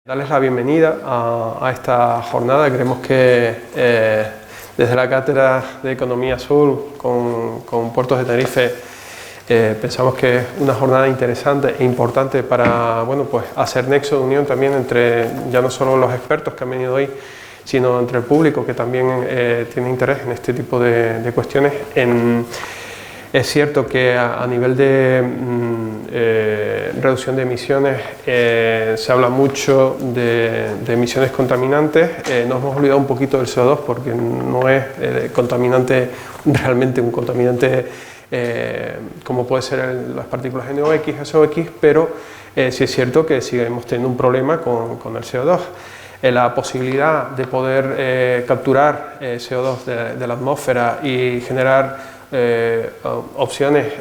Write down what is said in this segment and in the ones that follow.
Darles la bienvenida a esta jornada. Creemos que desde la Cátedra de Economía Azul con Puertos de Tenerife pensamos que es una jornada interesante e importante para pues hacer nexo de unión también entre ya no solo los expertos que han venido hoy, sino entre el público que también tiene interés en este tipo de cuestiones. Es cierto que a nivel de reducción de emisiones se habla mucho de emisiones contaminantes. Nos hemos olvidado un poquito del CO2 porque no es contaminante, realmente un contaminante como puede ser las partículas NOx, SOx, pero sí es cierto que seguimos teniendo un problema con el CO2. La posibilidad de poder capturar CO2 de la atmósfera y generar opciones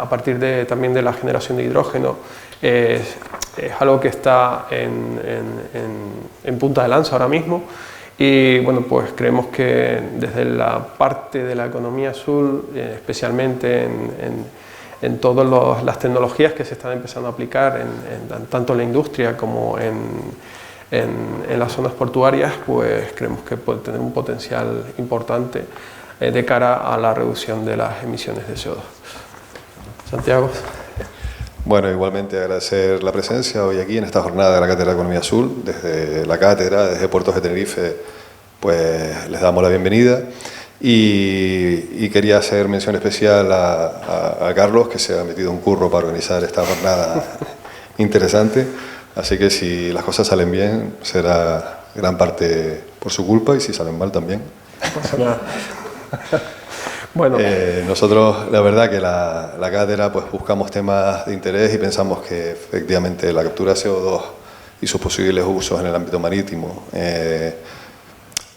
a partir también de la generación de hidrógeno es algo que está en punta de lanza ahora mismo, y bueno, pues creemos que desde la parte de la economía azul, especialmente en todas las tecnologías que se están empezando a aplicar tanto en la industria como en las zonas portuarias, pues creemos que puede tener un potencial importante de cara a la reducción de las emisiones de CO2. Santiago. Bueno, igualmente agradecer la presencia hoy aquí en esta jornada de la Cátedra de Economía Azul. Desde la Cátedra, desde Puertos de Tenerife, pues les damos la bienvenida. Y quería hacer mención especial a Carlos, que se ha metido un curro para organizar esta jornada interesante. Así que si las cosas salen bien, será gran parte por su culpa, y si salen mal también. No pasa nada. Bueno. Nosotros, la verdad que la cátedra, pues buscamos temas de interés y pensamos que efectivamente la captura de CO2 y sus posibles usos en el ámbito marítimo,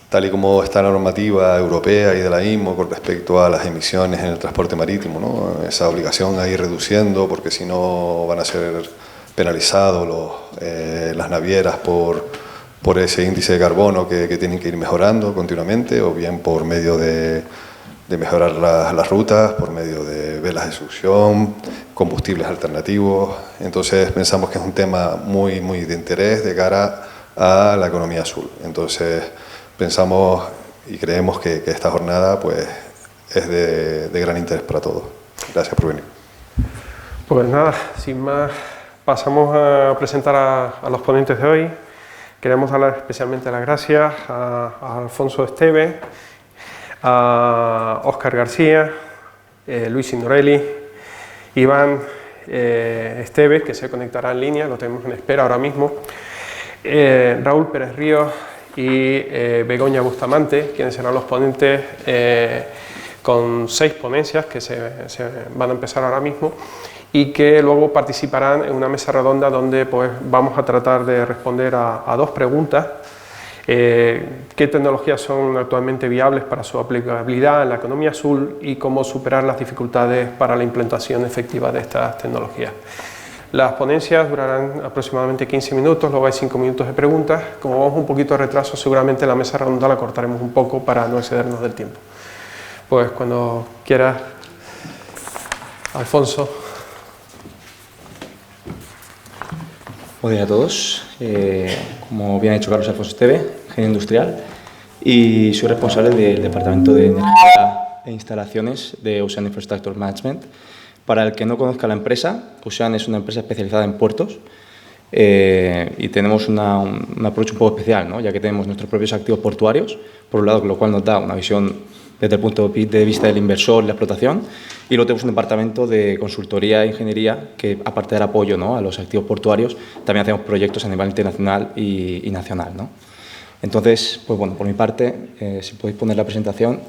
tal y como está la normativa europea y de la IMO con respecto a las emisiones en el transporte marítimo, ¿no? Esa obligación a ir reduciendo, porque si no van a ser penalizados las navieras por ese índice de carbono que tienen que ir mejorando continuamente, o bien por medio de mejorar las rutas, por medio de velas de succión, combustibles alternativos. Entonces pensamos que es un tema muy de interés de cara a la economía azul. Entonces pensamos y creemos que esta jornada pues es de gran interés para todos. Gracias por venir. Pues nada, sin más, pasamos a presentar a los ponentes de hoy. Queremos dar especialmente las gracias a Alfonso Esteve, a Óscar García, Luis Signorelli, Iván Esteve, que se conectará en línea, lo tenemos en espera ahora mismo, Raúl Pérez Ríos y Begoña Bustamante, quienes serán los ponentes con 6 ponencias que se van a empezar ahora mismo, y que luego participarán en una mesa redonda donde pues vamos a tratar de responder a 2 preguntas. ¿Qué tecnologías son actualmente viables para su aplicabilidad en la economía azul y cómo superar las dificultades para la implementación efectiva de estas tecnologías? Las ponencias durarán aproximadamente 15 minutos, luego hay 5 minutos de preguntas. Como vamos un poquito de retraso, seguramente la mesa redonda la cortaremos un poco para no excedernos del tiempo. Pues cuando quieras, Alfonso. Buenos días a todos. Como bien ha dicho Carlos, Alfonso Esteve, ingeniero industrial, y soy responsable del Departamento de Energía e Instalaciones de Ocean Infrastructure Management. Para el que no conozca la empresa, Ocean es una empresa especializada en puertos y tenemos un approach un poco especial, ¿no? Ya que tenemos nuestros propios activos portuarios, por un lado, lo cual nos da una visión desde el punto de vista del inversor y la explotación, y luego tenemos un departamento de consultoría e ingeniería que, aparte del apoyo, ¿no?, a los activos portuarios, también hacemos proyectos a nivel internacional y nacional, ¿no? Entonces, pues bueno, por mi parte, si podéis poner la presentación,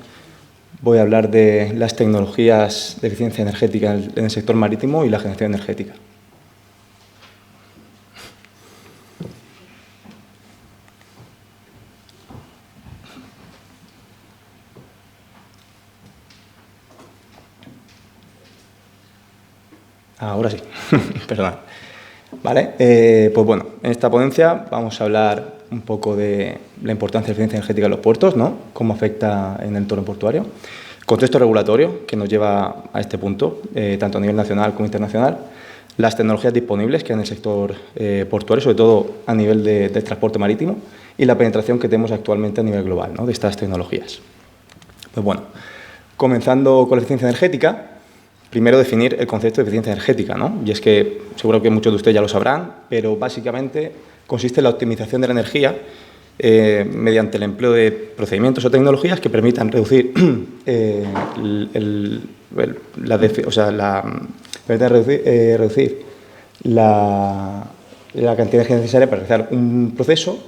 voy a hablar de las tecnologías de eficiencia energética en el sector marítimo y la generación energética. Ahora sí, perdón. Vale, pues bueno, en esta ponencia vamos a hablar un poco de la importancia de la eficiencia energética en los puertos, ¿no? Cómo afecta en el entorno portuario, contexto regulatorio que nos lleva a este punto, tanto a nivel nacional como internacional, las tecnologías disponibles que hay en el sector portuario, sobre todo a nivel de transporte marítimo, y la penetración que tenemos actualmente a nivel global, ¿no?, de estas tecnologías. Pues bueno, comenzando con la eficiencia energética, primero definir el concepto de eficiencia energética, ¿no? Y es que seguro que muchos de ustedes ya lo sabrán, pero básicamente consiste en la optimización de la energía mediante el empleo de procedimientos o tecnologías que permitan reducir la cantidad de energía necesaria para realizar un proceso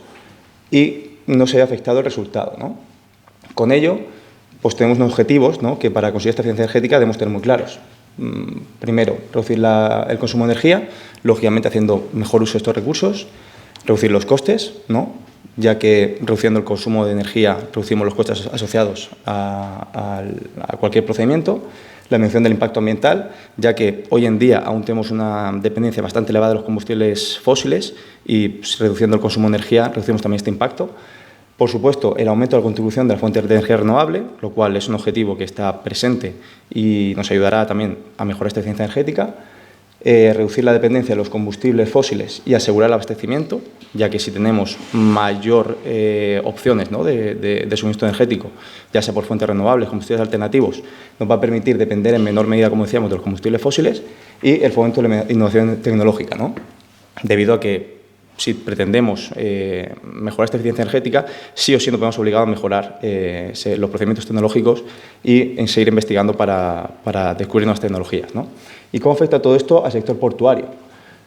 y no se haya afectado el resultado, ¿no? Con ello, pues tenemos unos objetivos, ¿no?, que para conseguir esta eficiencia energética debemos tener muy claros. Primero, reducir el consumo de energía, lógicamente haciendo mejor uso de estos recursos, reducir los costes, ¿no?, ya que reduciendo el consumo de energía reducimos los costes asociados a cualquier procedimiento, la disminución del impacto ambiental, ya que hoy en día aún tenemos una dependencia bastante elevada de los combustibles fósiles y pues, reduciendo el consumo de energía reducimos también este impacto. Por supuesto, el aumento de la contribución de las fuentes de energía renovable, lo cual es un objetivo que está presente y nos ayudará también a mejorar esta eficiencia energética. Reducir la dependencia de los combustibles fósiles y asegurar el abastecimiento, ya que si tenemos mayor opciones, ¿no?, de suministro energético, ya sea por fuentes renovables, combustibles alternativos, nos va a permitir depender en menor medida, como decíamos, de los combustibles fósiles y el fomento de la innovación tecnológica, ¿no?, debido a que si pretendemos mejorar esta eficiencia energética, sí o sí nos vemos obligados a mejorar los procedimientos tecnológicos y en seguir investigando para descubrir nuevas tecnologías, ¿no? ¿Y cómo afecta todo esto al sector portuario?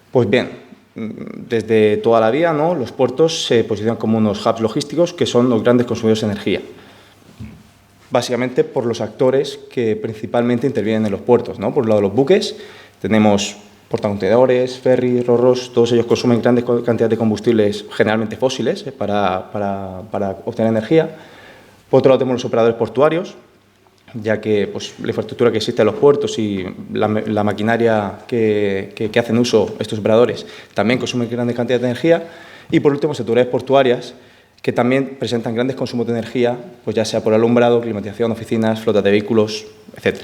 Pues bien, desde toda la vida, ¿no?, los puertos se posicionan como unos hubs logísticos que son los grandes consumidores de energía, básicamente por los actores que principalmente intervienen en los puertos, ¿no? Por un lado, los buques, tenemos portacontenedores, ferries, ro-ros, todos ellos consumen grandes cantidades de combustibles, generalmente fósiles, para obtener energía. Por otro lado, tenemos los operadores portuarios, ya que pues, la infraestructura que existe en los puertos y la maquinaria que hacen uso estos operadores también consumen grandes cantidades de energía. Y por último, sectores portuarias, que también presentan grandes consumos de energía, pues ya sea por alumbrado, climatización, oficinas, flotas de vehículos, etc.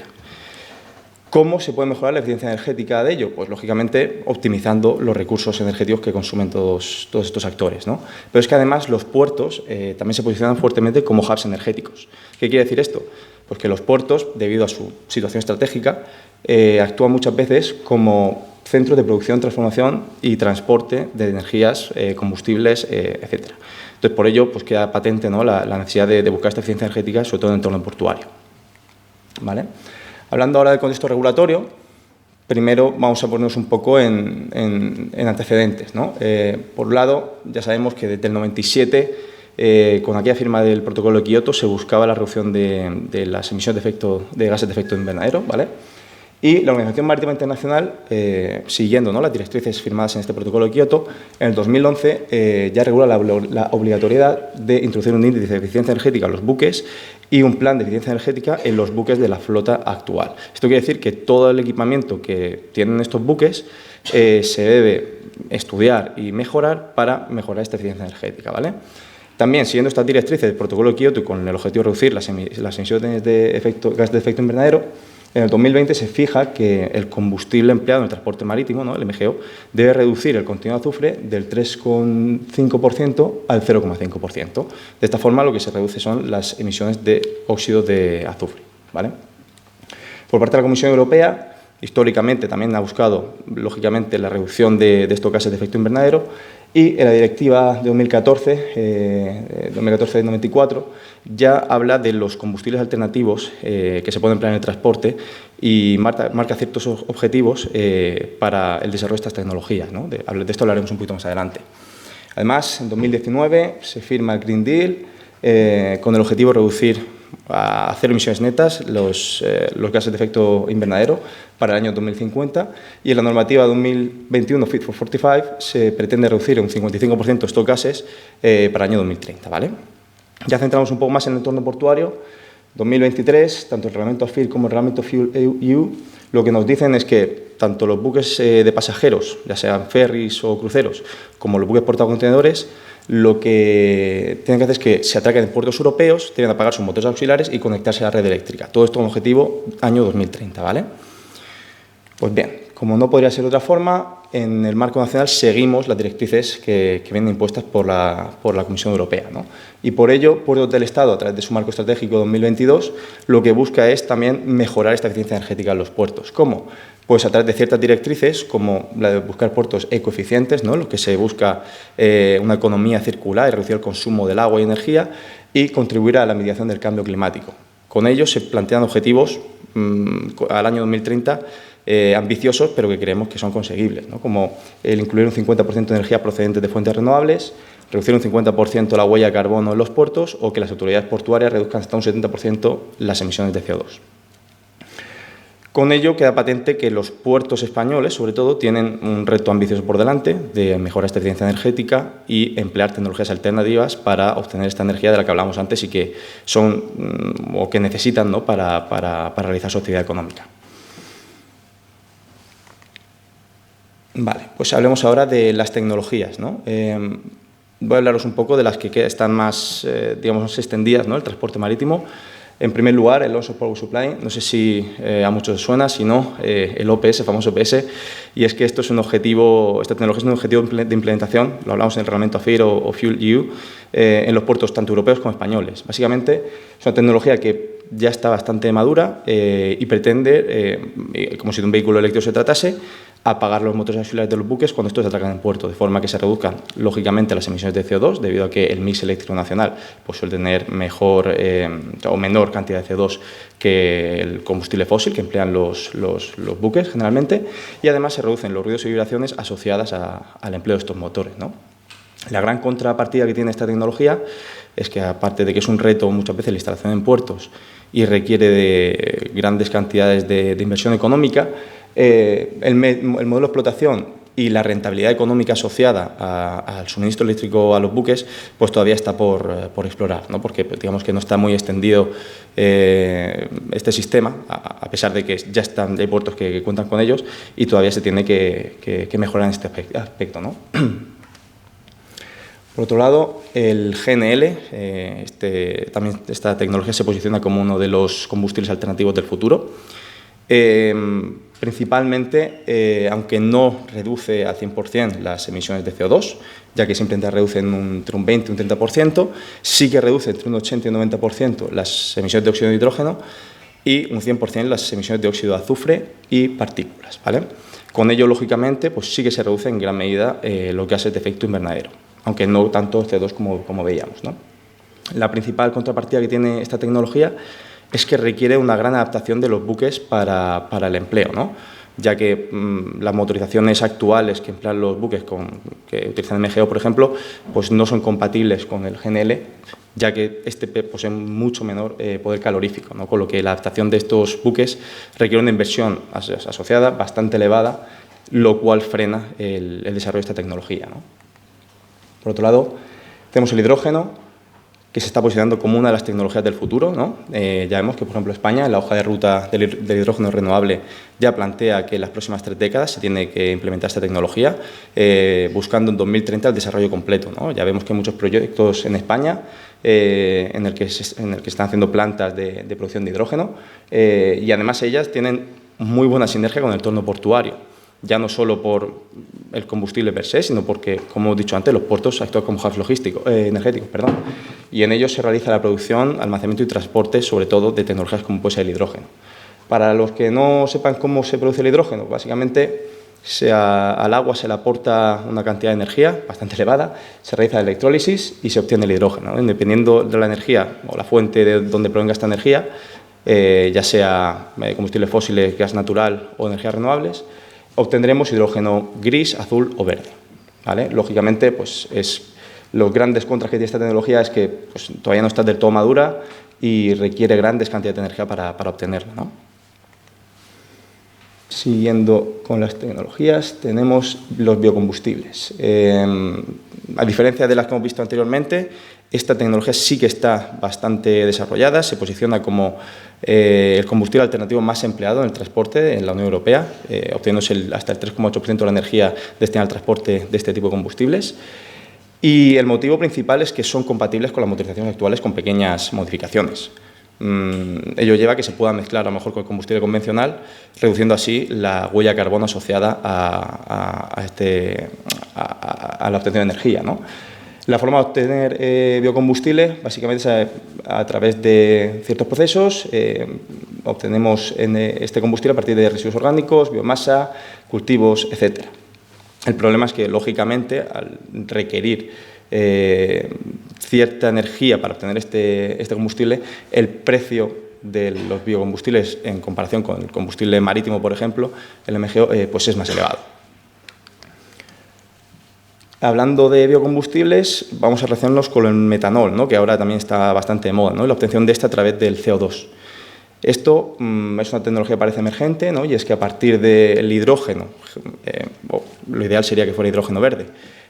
¿Cómo se puede mejorar la eficiencia energética de ello? Pues, lógicamente, optimizando los recursos energéticos que consumen todos estos actores, ¿no? Pero es que, además, los puertos también se posicionan fuertemente como hubs energéticos. ¿Qué quiere decir esto? Pues que los puertos, debido a su situación estratégica, actúan muchas veces como centros de producción, transformación y transporte de energías, combustibles, etc. Entonces, por ello, pues queda patente, ¿no?, la necesidad de buscar esta eficiencia energética, sobre todo en el entorno portuario, ¿vale? Hablando ahora del contexto regulatorio, primero vamos a ponernos un poco en antecedentes, ¿no? Por un lado, ya sabemos que desde el 97, con aquella firma del protocolo de Kioto, se buscaba la reducción de las emisiones de gases de efecto invernadero, ¿vale? Y la Organización Marítima Internacional, siguiendo, ¿no?, las directrices firmadas en este protocolo de Kioto, en el 2011 ya regula la obligatoriedad de introducir un índice de eficiencia energética en los buques y un plan de eficiencia energética en los buques de la flota actual. Esto quiere decir que todo el equipamiento que tienen estos buques se debe estudiar y mejorar para mejorar esta eficiencia energética, ¿vale? También, siguiendo estas directrices del protocolo de Kioto y con el objetivo de reducir las emisiones de gases de efecto invernadero, en el 2020 se fija que el combustible empleado en el transporte marítimo, ¿no?, el MGO, debe reducir el contenido de azufre del 3,5% al 0,5%. De esta forma, lo que se reduce son las emisiones de óxido de azufre, ¿vale? Por parte de la Comisión Europea, históricamente también ha buscado, lógicamente, la reducción de estos gases de efecto invernadero, y en la directiva de 2014-94 ya habla de los combustibles alternativos que se pueden emplear en el transporte y marca ciertos objetivos para el desarrollo de estas tecnologías, ¿no? De esto hablaremos un poquito más adelante. Además, en 2019 se firma el Green Deal con el objetivo de reducir a cero emisiones netas los gases de efecto invernadero para el año 2050, y en la normativa 2021 Fit for 45 se pretende reducir un 55% estos gases para el año 2030, ¿vale? Ya centramos un poco más en el entorno portuario. 2023, tanto el reglamento AFIR como el reglamento FuelEU, lo que nos dicen es que tanto los buques de pasajeros, ya sean ferries o cruceros, como los buques portacontenedores, lo que tienen que hacer es que se atraquen en puertos europeos, tienen que apagar sus motores auxiliares y conectarse a la red eléctrica. Todo esto con objetivo año 2030, ¿vale? Pues bien, como no podría ser de otra forma, en el marco nacional seguimos las directrices que vienen impuestas por la Comisión Europea, ¿no? Y por ello, Puertos del Estado, a través de su marco estratégico 2022, lo que busca es también mejorar esta eficiencia energética en los puertos. ¿Cómo? Pues a través de ciertas directrices, como la de buscar puertos ecoeficientes, ¿no? Lo que se busca una economía circular y reducir el consumo del agua y energía, y contribuir a la mitigación del cambio climático. Con ello se plantean objetivos al año 2030 ambiciosos, pero que creemos que son conseguibles, ¿no? Como el incluir un 50% de energía procedente de fuentes renovables, reducir un 50% la huella de carbono en los puertos, o que las autoridades portuarias reduzcan hasta un 70% las emisiones de CO2. Con ello queda patente que los puertos españoles, sobre todo, tienen un reto ambicioso por delante de mejorar esta eficiencia energética y emplear tecnologías alternativas para obtener esta energía de la que hablamos antes y que son o que necesitan, ¿no? para realizar su actividad económica. Vale, pues hablemos ahora de las tecnologías, ¿no? Voy a hablaros un poco de las que están más, digamos, extendidas, ¿no? El transporte marítimo. En primer lugar, el Onshore Power Supply, no sé si a muchos os suena, si no, el OPS, el famoso OPS, y es que esto es un objetivo, esta tecnología es un objetivo de implementación, lo hablamos en el reglamento AFIR o Fuel EU, en los puertos tanto europeos como españoles. Básicamente, es una tecnología que ya está bastante madura y pretende, como si de un vehículo eléctrico se tratase, apagar los motores auxiliares de los buques cuando estos atracan en puerto, de forma que se reduzcan, lógicamente, las emisiones de CO2, debido a que el mix eléctrico nacional pues, suele tener mejor o menor cantidad de CO2 que el combustible fósil que emplean los buques, generalmente, y además se reducen los ruidos y vibraciones asociadas al empleo de estos motores, ¿no? La gran contrapartida que tiene esta tecnología es que, aparte de que es un reto muchas veces la instalación en puertos y requiere de grandes cantidades de inversión económica, el modelo de explotación y la rentabilidad económica asociada al suministro eléctrico a los buques pues todavía está por explorar, ¿no? Porque digamos que no está muy extendido este sistema, a pesar de que ya hay puertos que cuentan con ellos, y todavía se tiene que mejorar en este aspecto, ¿no? Por otro lado, el GNL, también esta tecnología se posiciona como uno de los combustibles alternativos del futuro. Principalmente, aunque no reduce al 100% las emisiones de CO2, ya que simplemente reducen entre un 20 y un 30%, sí que reduce entre un 80 y un 90% las emisiones de óxido de nitrógeno y un 100% las emisiones de óxido de azufre y partículas, ¿vale? Con ello, lógicamente, pues sí que se reduce en gran medida los gases de efecto invernadero, aunque no tanto CO2 como veíamos, ¿no? La principal contrapartida que tiene esta tecnología es que requiere una gran adaptación de los buques para el empleo, ¿no? Ya que las motorizaciones actuales que emplean los buques que utilizan MGO, por ejemplo, pues no son compatibles con el GNL, ya que este posee mucho menor poder calorífico, ¿no? Con lo que la adaptación de estos buques requiere una inversión asociada bastante elevada, lo cual frena el desarrollo de esta tecnología, ¿no? Por otro lado, tenemos el hidrógeno, que se está posicionando como una de las tecnologías del futuro, ¿no? Ya vemos que, por ejemplo, España, en la hoja de ruta del hidrógeno renovable, ya plantea que en las próximas 3 décadas se tiene que implementar esta tecnología, buscando en 2030 el desarrollo completo, ¿no? Ya vemos que hay muchos proyectos en España en el que se están haciendo plantas de producción de hidrógeno, y además ellas tienen muy buena sinergia con el entorno portuario, ya no solo por el combustible per se, sino porque, como he dicho antes, los puertos actúan como hubs energéticos, y en ellos se realiza la producción, almacenamiento y transporte, sobre todo de tecnologías como puede ser el hidrógeno. Para los que no sepan cómo se produce el hidrógeno, básicamente al agua se le aporta una cantidad de energía bastante elevada, se realiza la electrólisis y se obtiene el hidrógeno, ¿no? Dependiendo de la energía o la fuente de donde provenga esta energía, ya sea combustibles fósiles, gas natural o energías renovables, obtendremos hidrógeno gris, azul o verde, ¿vale? Lógicamente, pues los grandes contras que tiene esta tecnología es que pues, todavía no está del todo madura y requiere grandes cantidades de energía para obtenerla, ¿no? Siguiendo con las tecnologías, tenemos los biocombustibles. A diferencia de las que hemos visto anteriormente, esta tecnología sí que está bastante desarrollada, se posiciona como el combustible alternativo más empleado en el transporte en la Unión Europea, obteniéndose hasta el 3,8% de la energía destinada al transporte de este tipo de combustibles. Y el motivo principal es que son compatibles con las motorizaciones actuales con pequeñas modificaciones. Ello lleva a que se pueda mezclar a lo mejor con el combustible convencional, reduciendo así la huella de carbono asociada a la obtención de energía, ¿no? La forma de obtener biocombustible básicamente es a través de ciertos procesos. Obtenemos este combustible a partir de residuos orgánicos, biomasa, cultivos, etc. El problema es que, lógicamente, al requerir cierta energía para obtener este combustible, el precio de los biocombustibles en comparación con el combustible marítimo, por ejemplo, el MGO, pues es más elevado. Hablando de biocombustibles, vamos a relacionarnos con el metanol, ¿no? Que ahora también está bastante de moda, ¿no? Y la obtención de esta a través del CO2. Esto es una tecnología que parece emergente, ¿no? Y es que a partir del hidrógeno, lo ideal sería que fuera hidrógeno verde,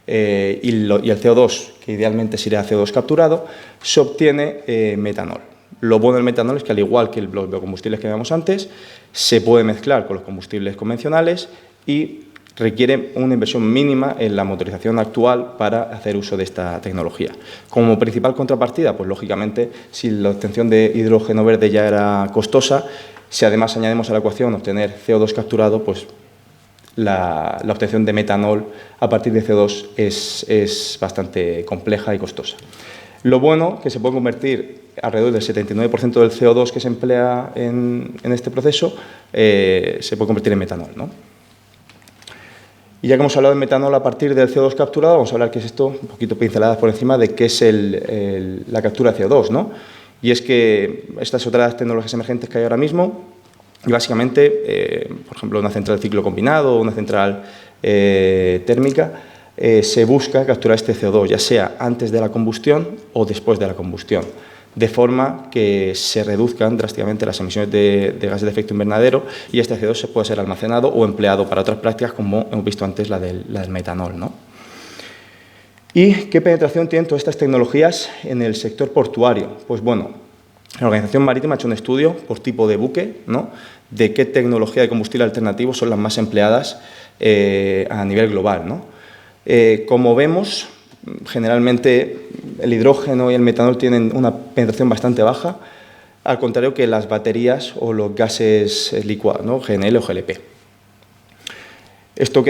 y el CO2, que idealmente sería CO2 capturado, se obtiene metanol. Lo bueno del metanol es que, al igual que los biocombustibles que veíamos antes, se puede mezclar con los combustibles convencionales y requiere una inversión mínima en la motorización actual para hacer uso de esta tecnología. Como principal contrapartida, pues lógicamente, si la obtención de hidrógeno verde ya era costosa, si además añadimos a la ecuación obtener CO2 capturado, pues la obtención de metanol a partir de CO2 es bastante compleja y costosa. Lo bueno que se puede convertir alrededor del 79% del CO2 que se emplea en este proceso, se puede convertir en metanol, ¿no? Y ya que hemos hablado de metanol a partir del CO2 capturado, vamos a hablar qué es esto, un poquito pinceladas por encima de qué es la captura de CO2, ¿no? Y es que esta es otra de las tecnologías emergentes que hay ahora mismo. Y básicamente, por ejemplo, una central de ciclo combinado o una central térmica, se busca capturar este CO2, ya sea antes de la combustión o después de la combustión, de forma que se reduzcan drásticamente las emisiones de gases de efecto invernadero y este CO2 se puede ser almacenado o empleado para otras prácticas, como hemos visto antes la del metanol, ¿no? ¿Y qué penetración tienen todas estas tecnologías en el sector portuario? Pues bueno, la Organización Marítima ha hecho un estudio por tipo de buque, ¿no?, de qué tecnología de combustible alternativo son las más empleadas a nivel global, ¿no? Como vemos, generalmente el hidrógeno y el metanol tienen una penetración bastante baja, al contrario que las baterías o los gases licuados, ¿no?, GNL o GLP. Esto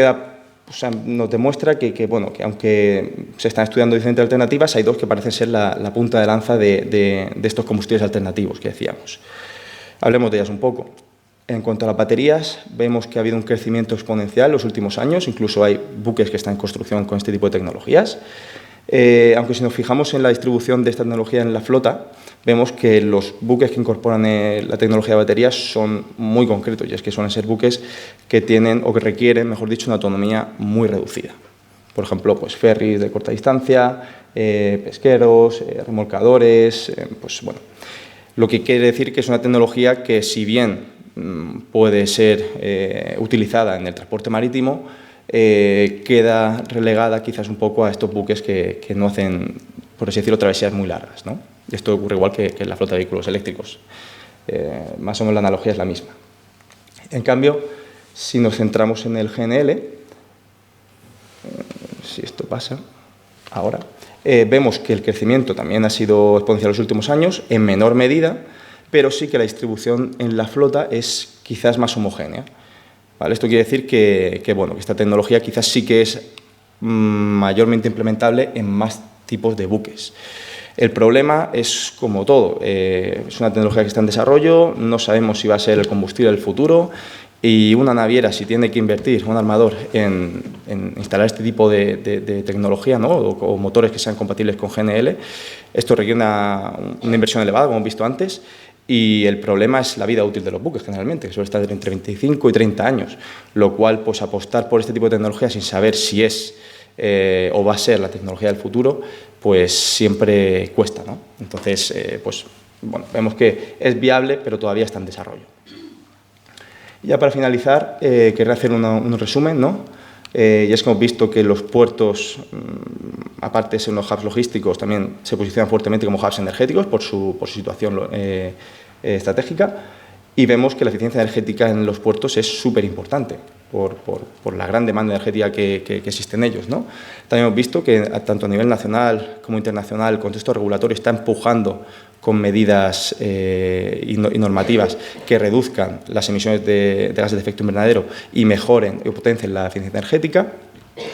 nos demuestra que aunque se están estudiando diferentes alternativas, hay dos que parecen ser la punta de lanza de estos combustibles alternativos que decíamos. Hablemos de ellas un poco. En cuanto a las baterías, vemos que ha habido un crecimiento exponencial en los últimos años, incluso hay buques que están en construcción con este tipo de tecnologías. Aunque si nos fijamos en la distribución de esta tecnología en la flota, vemos que los buques que incorporan la tecnología de baterías son muy concretos, y es que suelen ser buques que tienen o que requieren, mejor dicho, una autonomía muy reducida. Por ejemplo, pues ferries de corta distancia, pesqueros, remolcadores, pues bueno. Lo que quiere decir que es una tecnología que, si bien puede ser utilizada en el transporte marítimo, queda relegada quizás un poco a estos buques que no hacen, por así decirlo, travesías muy largas, ¿no? Y esto ocurre igual que en la flota de vehículos eléctricos. Más o menos la analogía es la misma. En cambio, si nos centramos en el GNL, si esto pasa ahora, vemos que el crecimiento también ha sido exponencial en los últimos años, en menor medida, pero sí que la distribución en la flota es quizás más homogénea, ¿vale? Esto quiere decir que esta tecnología quizás sí que es mayormente implementable en más tipos de buques. El problema es, como todo, es una tecnología que está en desarrollo, no sabemos si va a ser el combustible del futuro, y una naviera, si tiene que invertir, un armador, en instalar este tipo de tecnología, ¿no?, o motores que sean compatibles con GNL, esto requiere una inversión elevada, como hemos visto antes, y el problema es la vida útil de los buques, generalmente, que suele estar entre 25 y 30 años, lo cual, pues, apostar por este tipo de tecnología sin saber si es o va a ser la tecnología del futuro, pues siempre cuesta, ¿no? Entonces, vemos que es viable, pero todavía está en desarrollo. Ya para finalizar, querré hacer un resumen, ¿no? Y es que hemos visto que los puertos, aparte de ser unos hubs logísticos, también se posicionan fuertemente como hubs energéticos por su situación estratégica, y vemos que la eficiencia energética en los puertos es súper importante por la gran demanda energética que existe en ellos, ¿no? También hemos visto que tanto a nivel nacional como internacional el contexto regulatorio está empujando medidas y normativas que reduzcan las emisiones de gases de efecto invernadero y mejoren o potencien la eficiencia energética.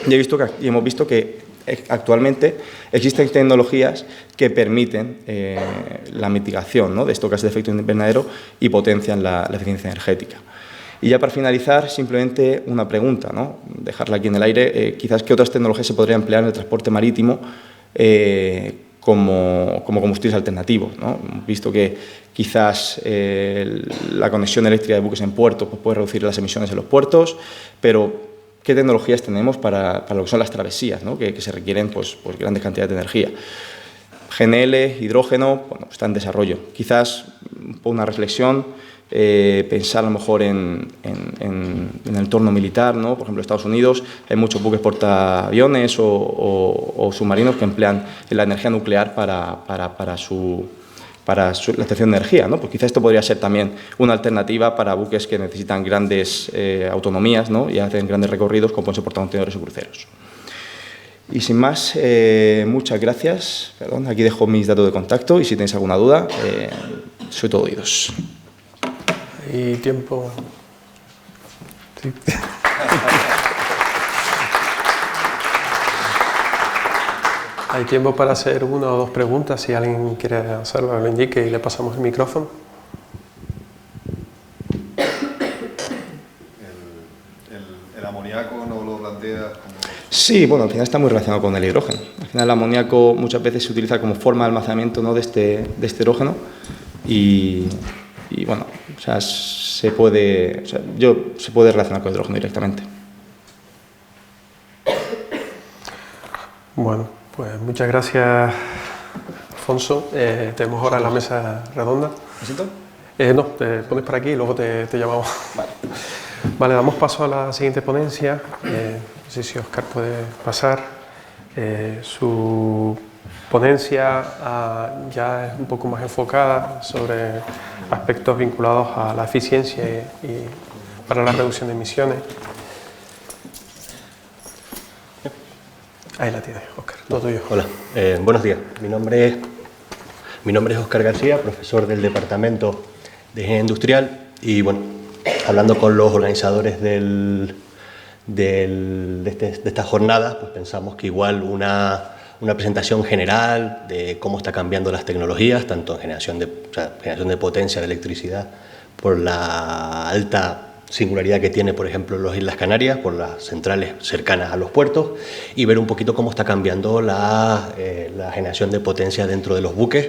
Y hemos visto que actualmente existen tecnologías que permiten la mitigación, ¿no?, de estos gases de efecto invernadero y potencian la eficiencia energética. Y ya para finalizar, simplemente una pregunta, ¿no?, dejarla aquí en el aire. Quizás qué otras tecnologías se podrían emplear en el transporte marítimo como combustibles alternativos, ¿no? Hemos visto que quizás la conexión eléctrica de buques en puertos pues, puede reducir las emisiones en los puertos, pero ¿qué tecnologías tenemos para lo que son las travesías, ¿no?, que se requieren pues, grandes cantidades de energía? GNL, hidrógeno, bueno, está en desarrollo. Quizás una reflexión, pensar a lo mejor en el entorno militar, ¿no? Por ejemplo, en Estados Unidos hay muchos buques portaaviones o submarinos que emplean la energía nuclear para la extracción de energía, ¿no? Pues quizá esto podría ser también una alternativa para buques que necesitan grandes autonomías, ¿no?, y hacen grandes recorridos, como pueden ser portacontenedores o cruceros. Y sin más, muchas gracias. Perdón, aquí dejo mis datos de contacto y si tenéis alguna duda, soy todo oídos. ¿Y tiempo? Sí. Hay tiempo para hacer una o dos preguntas, si alguien quiere hacerlo, lo indique y le pasamos el micrófono. ¿El amoníaco no lo plantea como...? Sí, bueno, al final está muy relacionado con el hidrógeno. Al final el amoníaco muchas veces se utiliza como forma de almacenamiento, ¿no?, de este hidrógeno y bueno, o sea, se puede relacionar con el hidrógeno directamente. Bueno, pues muchas gracias, Alfonso. Tenemos ahora la mesa redonda. ¿Me siento? No, te pones por aquí y luego te llamamos. Vale. Vale, damos paso a la siguiente ponencia. No sé si Óscar puede pasar. Su ponencia ya es un poco más enfocada sobre aspectos vinculados a la eficiencia y para la reducción de emisiones. Ahí la tienes, Óscar, todo tuyo. Hola, buenos días. Mi nombre es Óscar García, profesor del Departamento de Ingeniería Industrial y bueno, hablando con los organizadores de estas jornadas, pues pensamos que igual una presentación general de cómo está cambiando las tecnologías, tanto en generación de potencia de electricidad, por la alta singularidad que tiene, por ejemplo, las Islas Canarias, por las centrales cercanas a los puertos, y ver un poquito cómo está cambiando la generación de potencia dentro de los buques,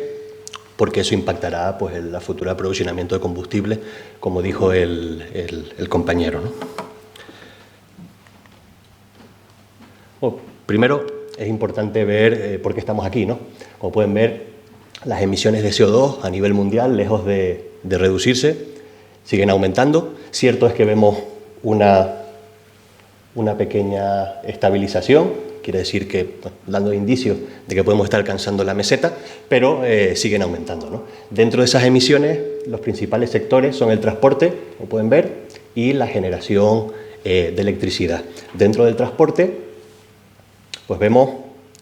porque eso impactará pues, el futuro aprovisionamiento de combustible, como dijo el compañero, ¿no? Bueno, primero, es importante ver por qué estamos aquí, ¿no? Como pueden ver, las emisiones de CO2 a nivel mundial, lejos de reducirse, siguen aumentando. Cierto es que vemos una pequeña estabilización, quiere decir que, bueno, dando indicios de que podemos estar alcanzando la meseta, pero siguen aumentando, ¿no? Dentro de esas emisiones, los principales sectores son el transporte, como pueden ver, y la generación de electricidad. Dentro del transporte, pues vemos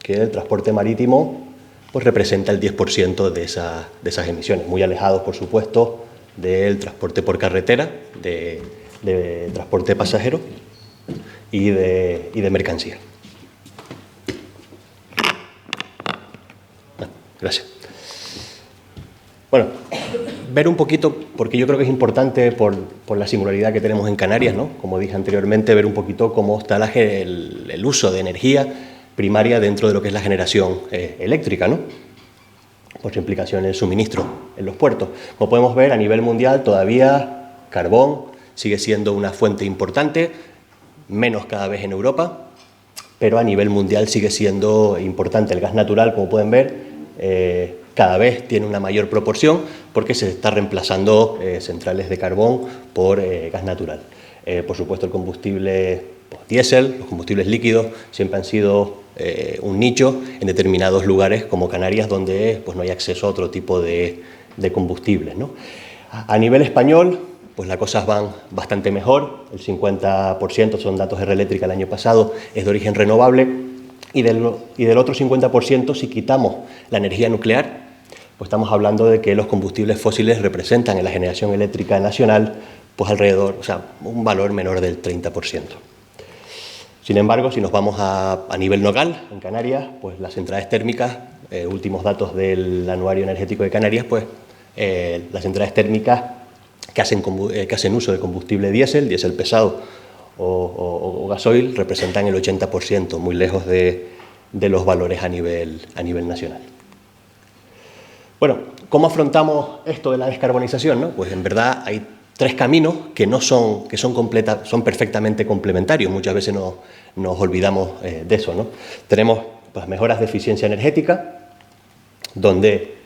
que el transporte marítimo pues representa el 10% de esas emisiones, muy alejados, por supuesto, del transporte por carretera, de transporte pasajero y de mercancía. Gracias. Bueno, ver un poquito, porque yo creo que es importante por la singularidad que tenemos en Canarias, ¿no? Como dije anteriormente, ver un poquito cómo está el uso de energía primaria dentro de lo que es la generación eléctrica, ¿no? Por su implicación en el suministro en los puertos. Como podemos ver, a nivel mundial todavía carbón sigue siendo una fuente importante, menos cada vez en Europa, pero a nivel mundial sigue siendo importante. El gas natural, como pueden ver, cada vez tiene una mayor proporción porque se está reemplazando centrales de carbón por gas natural. Por supuesto, el combustible diésel, los combustibles líquidos, siempre han sido un nicho en determinados lugares como Canarias, donde pues, no hay acceso a otro tipo de combustibles, ¿no? A nivel español, pues las cosas van bastante mejor. El 50%, son datos de Red Eléctrica el año pasado, es de origen renovable, y del otro 50%, si quitamos la energía nuclear, pues estamos hablando de que los combustibles fósiles representan en la generación eléctrica nacional pues alrededor, o sea, un valor menor del 30%. Sin embargo, si nos vamos a nivel local, en Canarias, pues las centrales térmicas, últimos datos del Anuario Energético de Canarias, pues las centrales térmicas que hacen uso de combustible diésel pesado o gasoil, representan el 80%, muy lejos de los valores a nivel nacional. Bueno, ¿cómo afrontamos esto de la descarbonización, no? Pues en verdad hay tres caminos que son perfectamente complementarios. Muchas veces nos olvidamos de eso, ¿no? Tenemos pues, mejoras de eficiencia energética, donde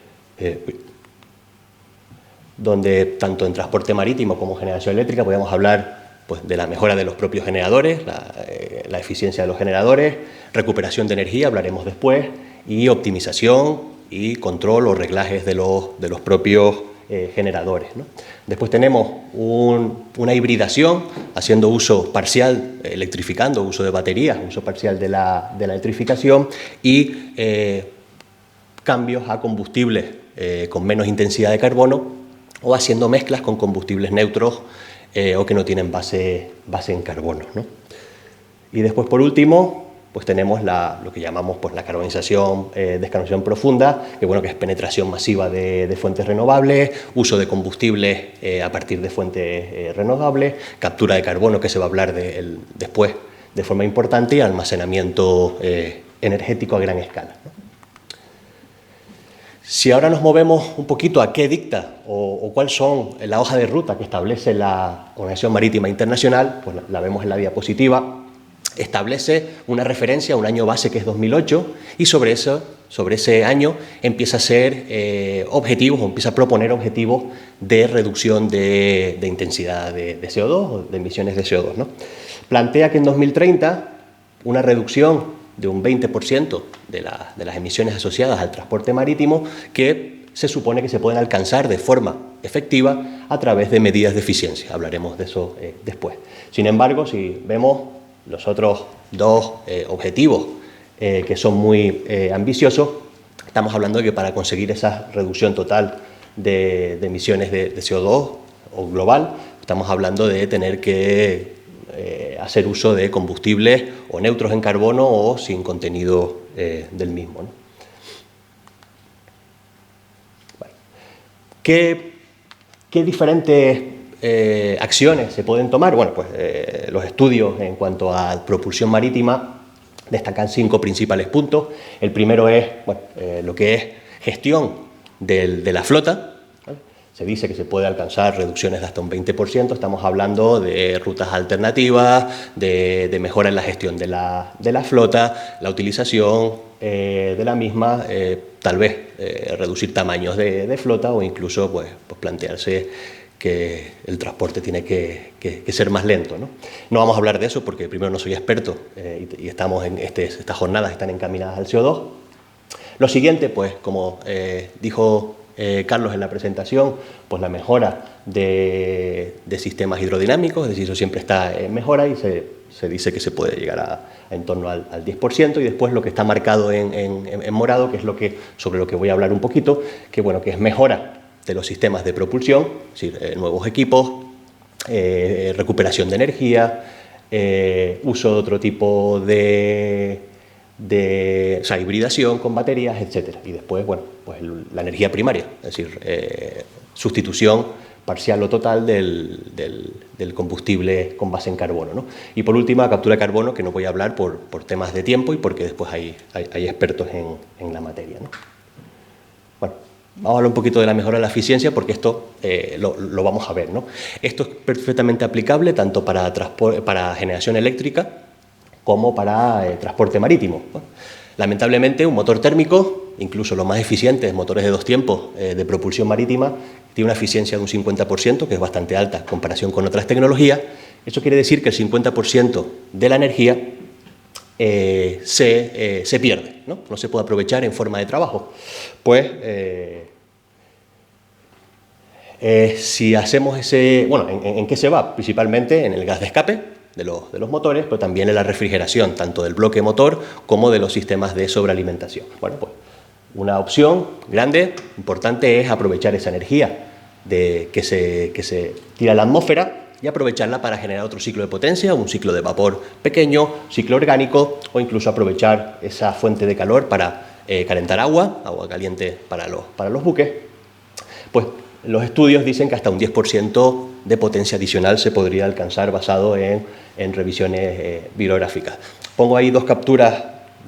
tanto en transporte marítimo como en generación eléctrica podemos hablar pues, de la mejora de los propios generadores, la eficiencia de los generadores, recuperación de energía, hablaremos después, y optimización y control o reglajes de los propios generadores, ¿no? Después tenemos una hibridación, haciendo uso parcial, electrificando, uso de baterías, uso parcial de la electrificación y cambios a combustibles con menos intensidad de carbono o haciendo mezclas con combustibles neutros o que no tienen base en carbono, ¿no? Y después, por último, pues tenemos lo que llamamos pues, la descarbonización profunda, que es penetración masiva de fuentes renovables, uso de combustibles a partir de fuentes renovables, captura de carbono, que se va a hablar después de forma importante, y almacenamiento energético a gran escala, ¿no? Si ahora nos movemos un poquito a qué dicta o cuáles son la hoja de ruta que establece la Organización Marítima Internacional, pues la vemos en la diapositiva. Establece una referencia a un año base que es 2008 y sobre ese año empieza a hacer objetivos o empieza a proponer objetivos de reducción de intensidad de CO2 o de emisiones de CO2, ¿no? Plantea que en 2030 una reducción de un 20% de las emisiones asociadas al transporte marítimo que se supone que se pueden alcanzar de forma efectiva a través de medidas de eficiencia. Hablaremos de eso después. Sin embargo, si vemos los otros dos objetivos que son muy ambiciosos, estamos hablando de que para conseguir esa reducción total de emisiones de CO2 o global, estamos hablando de tener que hacer uso de combustibles o neutros en carbono o sin contenido del mismo, ¿no? Bueno, ¿qué diferentes acciones se pueden tomar? Bueno, pues los estudios en cuanto a propulsión marítima destacan 5 principales puntos. El primero es lo que es gestión de la flota. Se dice que se puede alcanzar reducciones de hasta un 20%. Estamos hablando de rutas alternativas, de mejora en la gestión de la flota, la utilización de la misma, tal vez reducir tamaños de flota o incluso pues plantearse que el transporte tiene que ser más lento, ¿no? No vamos a hablar de eso porque primero no soy experto y estamos en estas jornadas están encaminadas al CO2. Lo siguiente, pues como dijo Carlos en la presentación, pues la mejora de sistemas hidrodinámicos, es decir, eso siempre está en mejora y se dice que se puede llegar a en torno al 10%, y después lo que está marcado en morado, que es sobre lo que voy a hablar un poquito, que es mejora de los sistemas de propulsión, es decir, nuevos equipos, recuperación de energía, uso de otro tipo de hibridación con baterías, etcétera. Y después, pues la energía primaria, es decir, sustitución parcial o total del combustible con base en carbono, ¿no? Y por último, la captura de carbono, que no voy a hablar por temas de tiempo y porque después hay expertos en la materia, ¿no? Bueno, vamos a hablar un poquito de la mejora de la eficiencia porque esto lo vamos a ver, ¿no? Esto es perfectamente aplicable tanto para generación eléctrica como para transporte marítimo. Lamentablemente, un motor térmico, incluso los más eficientes motores de 2 tiempos de propulsión marítima, tiene una eficiencia de un 50%, que es bastante alta en comparación con otras tecnologías. Eso quiere decir que el 50% de la energía se pierde, ¿no? Se puede aprovechar en forma de trabajo. Pues, si hacemos ¿en qué se va? Principalmente en el gas de escape de los motores, pero también en la refrigeración, tanto del bloque motor como de los sistemas de sobrealimentación. Bueno, pues una opción grande, importante, es aprovechar esa energía que se tira a la atmósfera y aprovecharla para generar otro ciclo de potencia, un ciclo de vapor pequeño, ciclo orgánico, o incluso aprovechar esa fuente de calor para calentar agua caliente para los buques. Pues los estudios dicen que hasta un 10% de potencia adicional se podría alcanzar basado en revisiones bibliográficas. Pongo ahí dos capturas,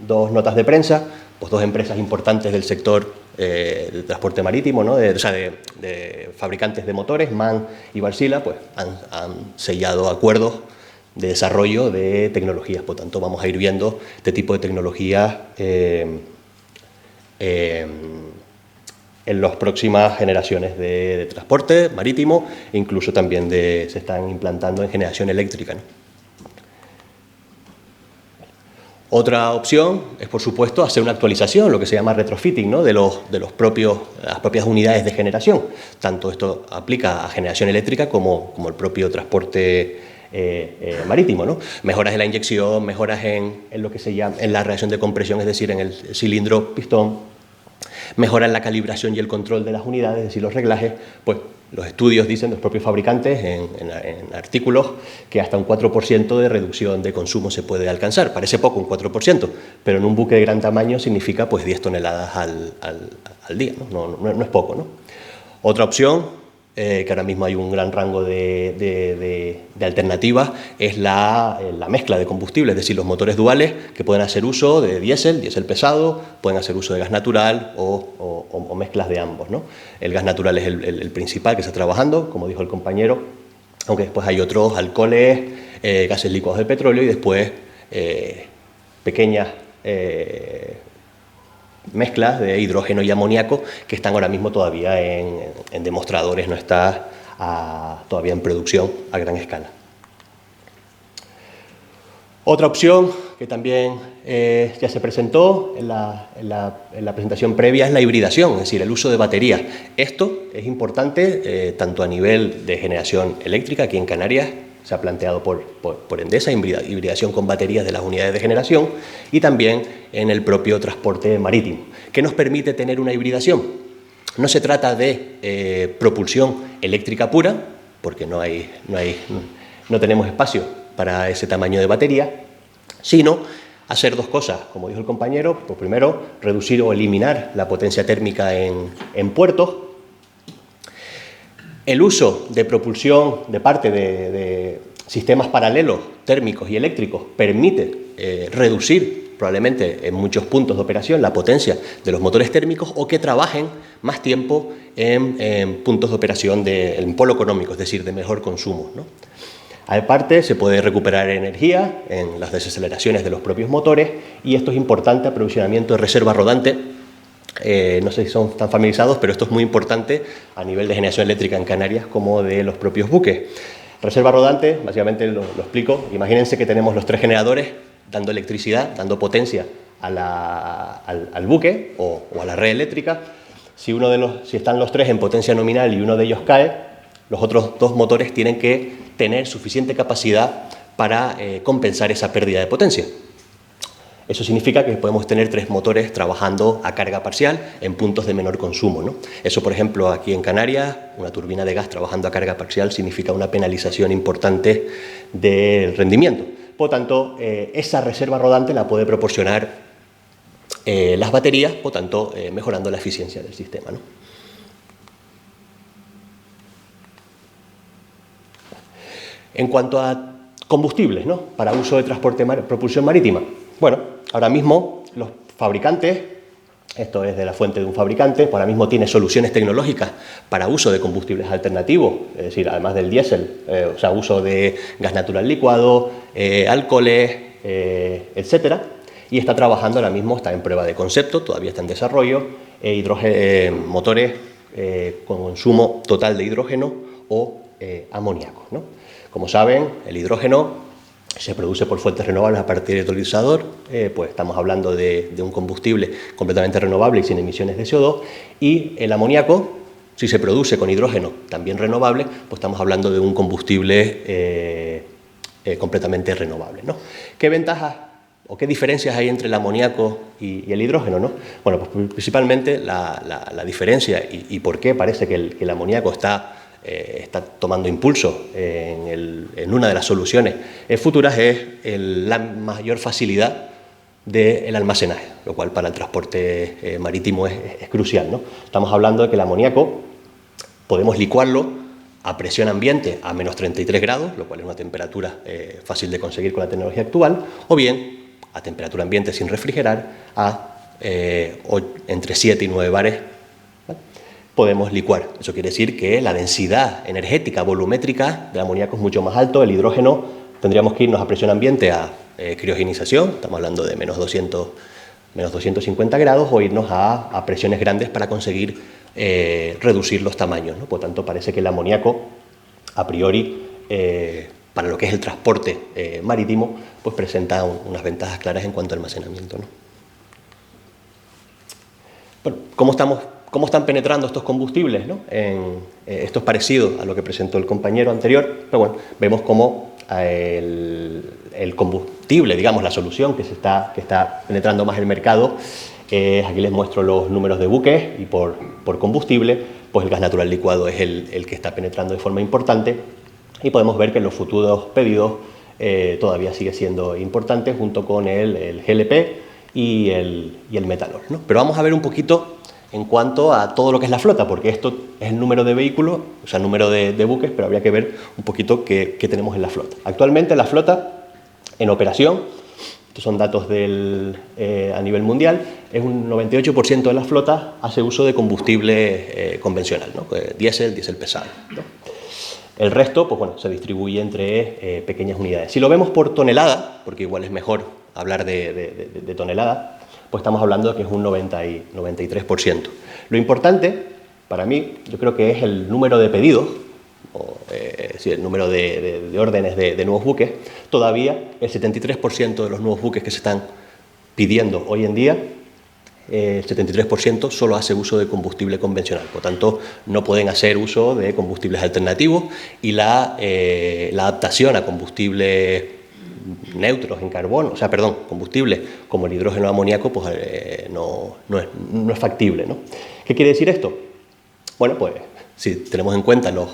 dos notas de prensa, pues dos empresas importantes del sector de transporte marítimo, ¿no? de fabricantes de motores, MAN y Wärtsilä, pues han sellado acuerdos de desarrollo de tecnologías. Por tanto, vamos a ir viendo este tipo de tecnologías en las próximas generaciones de transporte marítimo, incluso también se están implantando en generación eléctrica, ¿no? Otra opción es, por supuesto, hacer una actualización, lo que se llama retrofitting, ¿no? de las propias unidades de generación. Tanto esto aplica a generación eléctrica como el propio transporte marítimo, ¿no? Mejoras en la inyección, mejoras en lo que se llama en la reacción de compresión, es decir, en el cilindro pistón, mejoras en la calibración y el control de las unidades, es decir, los reglajes. Pues los estudios dicen, los propios fabricantes, en artículos, que hasta un 4% de reducción de consumo se puede alcanzar. Parece poco, un 4%, pero en un buque de gran tamaño significa pues 10 toneladas al día, ¿no? No es poco, ¿no? Otra opción, que ahora mismo hay un gran rango de alternativas, es la mezcla de combustibles, es decir, los motores duales que pueden hacer uso de diésel pesado, pueden hacer uso de gas natural o mezclas de ambos, ¿no? El gas natural es el principal que se está trabajando, como dijo el compañero, aunque después hay otros alcoholes, gases líquidos de petróleo y después pequeñas mezclas de hidrógeno y amoníaco que están ahora mismo todavía en demostradores, no está todavía en producción a gran escala. Otra opción que también ya se presentó en la presentación previa es la hibridación, es decir, el uso de baterías. Esto es importante tanto a nivel de generación eléctrica, aquí en Canarias se ha planteado por Endesa, hibridación con baterías de las unidades de generación, y también en el propio transporte marítimo. ¿Qué nos permite tener una hibridación? No se trata de propulsión eléctrica pura, porque no tenemos espacio para ese tamaño de batería, sino hacer dos cosas, como dijo el compañero. Pues primero, reducir o eliminar la potencia térmica en puertos. El uso de propulsión de parte de sistemas paralelos térmicos y eléctricos permite reducir probablemente en muchos puntos de operación la potencia de los motores térmicos, o que trabajen más tiempo en puntos de operación en polo económico, es decir, de mejor consumo, ¿no? Aparte, se puede recuperar energía en las desaceleraciones de los propios motores, y esto es importante, aprovisionamiento de reserva rodante. No sé si son tan familiarizados, pero esto es muy importante a nivel de generación eléctrica en Canarias como de los propios buques. Reserva rodante, básicamente lo explico. Imagínense que tenemos los tres generadores dando electricidad, dando potencia al buque o a la red eléctrica. Si están los tres en potencia nominal y uno de ellos cae, los otros dos motores tienen que tener suficiente capacidad para compensar esa pérdida de potencia. Eso significa que podemos tener tres motores trabajando a carga parcial en puntos de menor consumo, ¿no? Eso, por ejemplo, aquí en Canarias, una turbina de gas trabajando a carga parcial significa una penalización importante del rendimiento. Por tanto, esa reserva rodante la puede proporcionar las baterías, por tanto, mejorando la eficiencia del sistema, ¿no? En cuanto a combustibles, ¿no?, para uso de transporte propulsión marítima. Bueno, ahora mismo los fabricantes, esto es de la fuente de un fabricante, ahora mismo tiene soluciones tecnológicas para uso de combustibles alternativos, es decir, además del diésel, uso de gas natural licuado, alcoholes, etcétera, y está trabajando ahora mismo, está en prueba de concepto, todavía está en desarrollo, motores con consumo total de hidrógeno o amoníaco, ¿no? Como saben, el hidrógeno se produce por fuentes renovables a partir del electrolizador, pues estamos hablando de un combustible completamente renovable y sin emisiones de CO2, y el amoníaco, si se produce con hidrógeno también renovable, pues estamos hablando de un combustible completamente renovable, ¿no? ¿Qué ventajas ¿O qué diferencias hay entre el amoníaco y el hidrógeno, ¿no? Bueno, pues principalmente la diferencia y por qué parece que el amoníaco está tomando impulso en una de las soluciones futuras es la mayor facilidad del almacenaje, lo cual para el transporte marítimo es crucial, ¿no? Estamos hablando de que el amoníaco podemos licuarlo a presión ambiente a menos 33 grados, lo cual es una temperatura fácil de conseguir con la tecnología actual, o bien a temperatura ambiente sin refrigerar a entre 7 y 9 bares, ¿vale? Podemos licuar. Eso quiere decir que la densidad energética volumétrica del amoníaco es mucho más alto. El hidrógeno tendríamos que irnos a presión ambiente a criogenización, estamos hablando de menos 250 grados, o irnos a presiones grandes para conseguir reducir los tamaños, ¿no? Por tanto, parece que el amoníaco, a priori, para lo que es el transporte marítimo, pues presenta unas ventajas claras en cuanto a almacenamiento, ¿no? Bueno, ¿cómo están penetrando estos combustibles, ¿no? Esto es parecido a lo que presentó el compañero anterior, pero bueno, vemos cómo el combustible, digamos, la solución que está penetrando más el mercado, aquí les muestro los números de buques y por combustible, pues el gas natural licuado es el que está penetrando de forma importante, y podemos ver que en los futuros pedidos todavía sigue siendo importante junto con el GLP y el metanol, ¿no? Pero vamos a ver un poquito en cuanto a todo lo que es la flota, porque esto es el número de vehículos, o sea, el número de buques, pero habría que ver un poquito qué tenemos en la flota. Actualmente la flota en operación, estos son datos a nivel mundial, es un 98% de la flota hace uso de combustible convencional, ¿no? Diésel pesado, ¿no? El resto, pues bueno, se distribuye entre pequeñas unidades. Si lo vemos por tonelada, porque igual es mejor hablar de tonelada, pues estamos hablando de que es un 93%. Lo importante, para mí, yo creo que es el número de pedidos, el número de órdenes de nuevos buques. Todavía el 73% de los nuevos buques que se están pidiendo hoy en día, el 73% solo hace uso de combustible convencional, por tanto no pueden hacer uso de combustibles alternativos, y la adaptación a combustibles neutros en carbono, combustibles como el hidrógeno o amoníaco, pues no es factible, ¿no? ¿Qué quiere decir esto? Bueno, pues si tenemos en cuenta los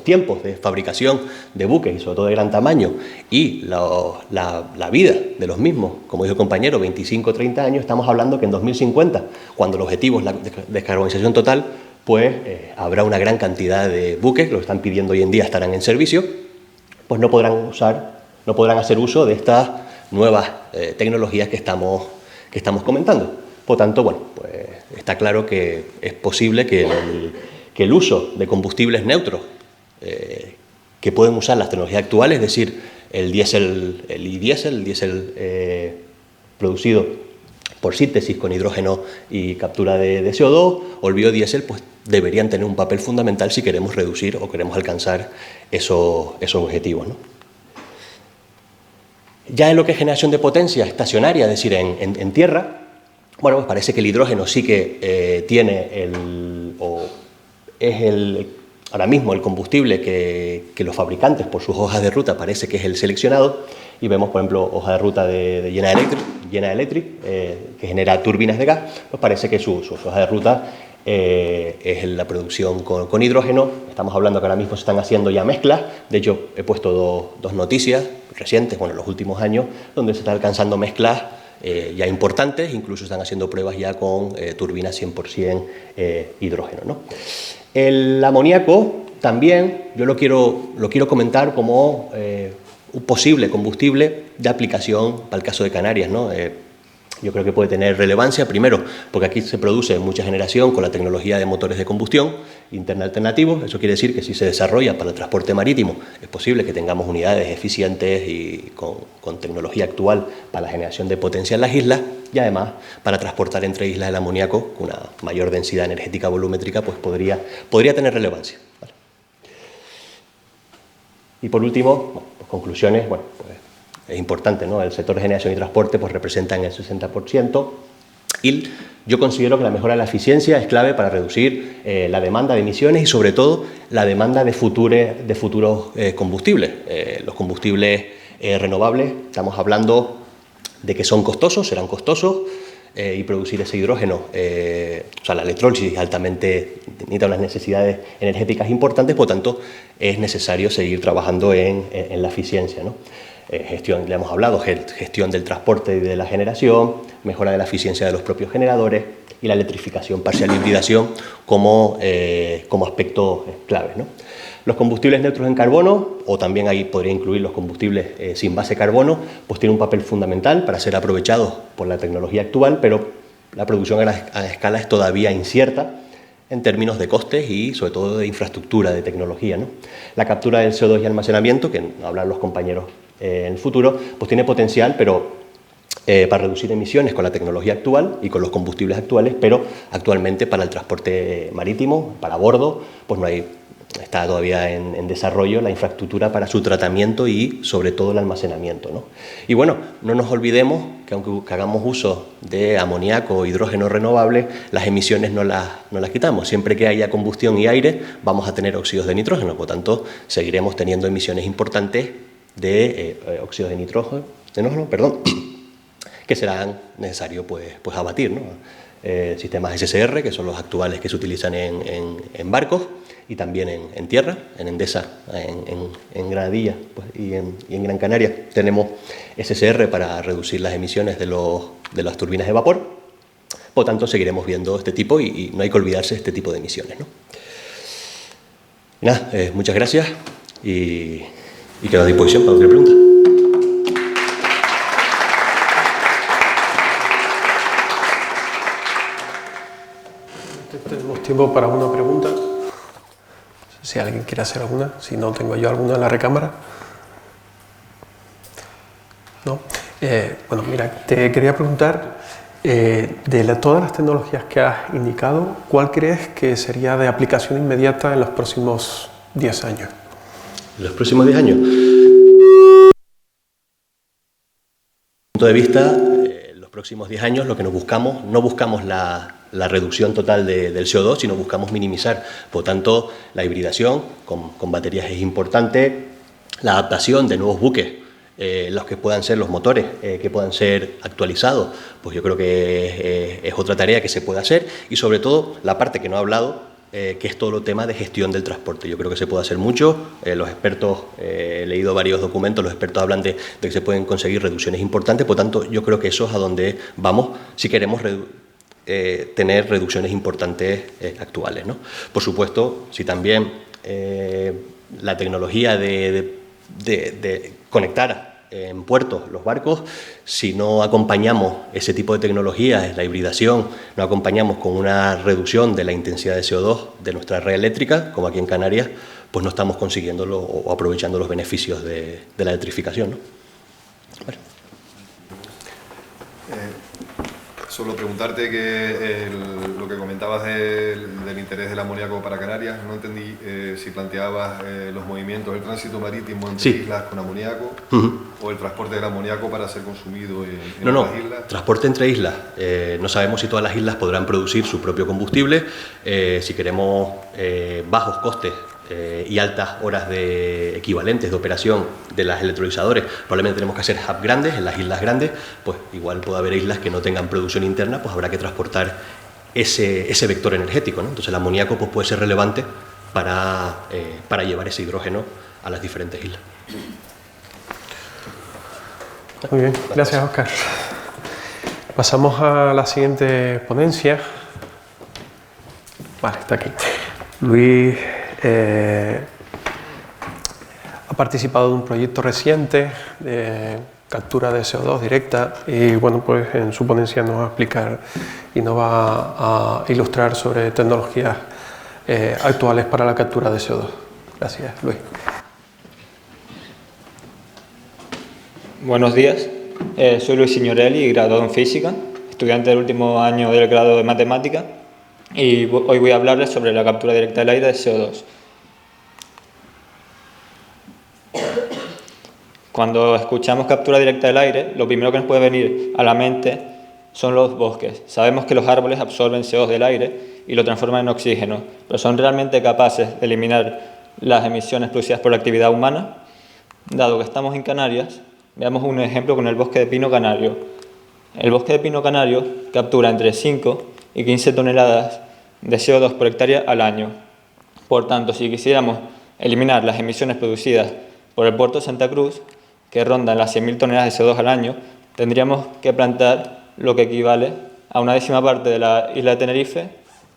tiempos de fabricación de buques, y sobre todo de gran tamaño, y la vida de los mismos, como dijo el compañero, 25 o 30 años, estamos hablando que en 2050, cuando el objetivo es la descarbonización total, pues habrá una gran cantidad de buques, los que están pidiendo hoy en día estarán en servicio, pues no podrán hacer uso de estas nuevas tecnologías que estamos comentando. Por tanto, bueno, pues está claro que es posible que el uso de combustibles neutros que pueden usar las tecnologías actuales, es decir, el diésel producido por síntesis con hidrógeno y captura de CO2, o el biodiesel, pues deberían tener un papel fundamental si queremos reducir o queremos alcanzar esos objetivos, ¿no? Ya en lo que es generación de potencia estacionaria, es decir, en tierra, bueno, pues parece que el hidrógeno sí que ahora mismo el combustible que los fabricantes, por sus hojas de ruta, parece que es el seleccionado, y vemos, por ejemplo, hoja de ruta de General Electric, que genera turbinas de gas, pues parece que su hoja de ruta es la producción con hidrógeno. Estamos hablando que ahora mismo se están haciendo ya mezclas. De hecho, he puesto dos noticias recientes, bueno, en los últimos años, donde se están alcanzando mezclas ya importantes, incluso están haciendo pruebas ya con turbinas 100% hidrógeno, ¿no? El amoníaco también yo lo quiero comentar como un posible combustible de aplicación para el caso de Canarias, ¿no? Yo creo que puede tener relevancia, primero, porque aquí se produce mucha generación con la tecnología de motores de combustión interna alternativos. Eso quiere decir que si se desarrolla para el transporte marítimo, es posible que tengamos unidades eficientes y con tecnología actual para la generación de potencia en las islas, y además para transportar entre islas el amoníaco con una mayor densidad energética volumétrica, pues podría tener relevancia, ¿vale? Y por último, bueno, pues conclusiones, bueno, pues es importante, ¿no? El sector de generación y transporte pues representan el 60%, y yo considero que la mejora de la eficiencia es clave para reducir la demanda de emisiones y sobre todo la demanda de futuros combustibles. Los combustibles renovables, estamos hablando de que son costosos, serán costosos, y producir ese hidrógeno, o sea, la electrólisis altamente necesita unas necesidades energéticas importantes, por tanto, es necesario seguir trabajando en la eficiencia, ¿no? Gestión, le hemos hablado, gestión del transporte y de la generación, mejora de la eficiencia de los propios generadores y la electrificación, parcial hibridación como aspectos claves, ¿no? Los combustibles neutros en carbono, o también ahí podría incluir los combustibles sin base carbono, pues tienen un papel fundamental para ser aprovechados por la tecnología actual, pero la producción a escala es todavía incierta en términos de costes y sobre todo de infraestructura, de tecnología, ¿no? La captura del CO2 y almacenamiento, que hablan los compañeros en el futuro, pues tiene potencial, pero para reducir emisiones con la tecnología actual y con los combustibles actuales, pero actualmente para el transporte marítimo, para bordo, pues no hay, está todavía en desarrollo la infraestructura para su tratamiento y sobre todo el almacenamiento, ¿no? Y bueno, no nos olvidemos que aunque hagamos uso de amoníaco o hidrógeno renovable, las emisiones no las quitamos. Siempre que haya combustión y aire vamos a tener óxidos de nitrógeno, por tanto seguiremos teniendo emisiones importantes de óxidos de nitrógeno, que serán necesarios pues abatir, ¿no? Sistemas SSR, que son los actuales que se utilizan en barcos y también en tierra, en Endesa, en Granadilla pues, y en Gran Canaria. Tenemos SSR para reducir las emisiones de las turbinas de vapor. Por tanto, seguiremos viendo este tipo y no hay que olvidarse de este tipo de emisiones, ¿no? Y nada, muchas gracias y quedo a disposición para cualquier pregunta. Tenemos tiempo para una pregunta. Si alguien quiere hacer alguna, si no tengo yo alguna en la recámara. ¿No? Bueno, mira, te quería preguntar, todas las tecnologías que has indicado, ¿cuál crees que sería de aplicación inmediata en los próximos 10 años? En los próximos 10 años. Punto de vista, en los próximos 10 años lo que no buscamos la reducción total del CO2, sino buscamos minimizar. Por tanto, la hibridación con baterías es importante, la adaptación de nuevos buques, los que puedan ser los motores, que puedan ser actualizados, pues yo creo que es otra tarea que se puede hacer, y sobre todo la parte que no he hablado, que es todo el tema de gestión del transporte. Yo creo que se puede hacer mucho. Los expertos, he leído varios documentos, los expertos hablan de que se pueden conseguir reducciones importantes, por tanto yo creo que eso es a donde vamos si queremos tener reducciones importantes actuales, ¿no? Por supuesto, si también la tecnología de conectar en puertos los barcos, si no acompañamos ese tipo de tecnologías, la hibridación, no acompañamos con una reducción de la intensidad de CO2 de nuestra red eléctrica, como aquí en Canarias, pues no estamos consiguiéndolo o aprovechando los beneficios de la electrificación, ¿no? Vale. Solo preguntarte que lo que comentabas del interés del amoníaco para Canarias, no entendí si planteabas los movimientos del tránsito marítimo entre islas con amoníaco o el transporte del amoníaco para ser consumido en otras islas. Transporte entre islas. No sabemos si todas las islas podrán producir su propio combustible. Si queremos bajos costes y altas horas de equivalentes de operación de las electrolizadores, probablemente tenemos que hacer hubs grandes en las islas grandes, pues igual puede haber islas que no tengan producción interna, pues habrá que transportar ese vector energético, ¿no? Entonces el amoníaco pues, puede ser relevante para llevar ese hidrógeno a las diferentes islas. Muy bien, gracias Óscar. Pasamos a la siguiente ponencia. Vale, está aquí. Luis ha participado de un proyecto reciente de captura de CO2 directa y bueno, pues en su ponencia nos va a explicar y nos va a ilustrar sobre tecnologías actuales para la captura de CO2. Gracias, Luis. Buenos días, soy Luis Signorelli, graduado en Física, estudiante del último año del grado de Matemática, y hoy voy a hablarles sobre la captura directa del aire de CO2. Cuando escuchamos captura directa del aire, lo primero que nos puede venir a la mente son los bosques. Sabemos que los árboles absorben CO2 del aire y lo transforman en oxígeno, pero ¿son realmente capaces de eliminar las emisiones producidas por la actividad humana? Dado que estamos en Canarias, veamos un ejemplo con el bosque de pino canario. El bosque de pino canario captura entre 5 y 15 toneladas de CO2 por hectárea al año. Por tanto, si quisiéramos eliminar las emisiones producidas por el puerto de Santa Cruz, que rondan las 100.000 toneladas de CO2 al año, tendríamos que plantar lo que equivale a una décima parte de la isla de Tenerife,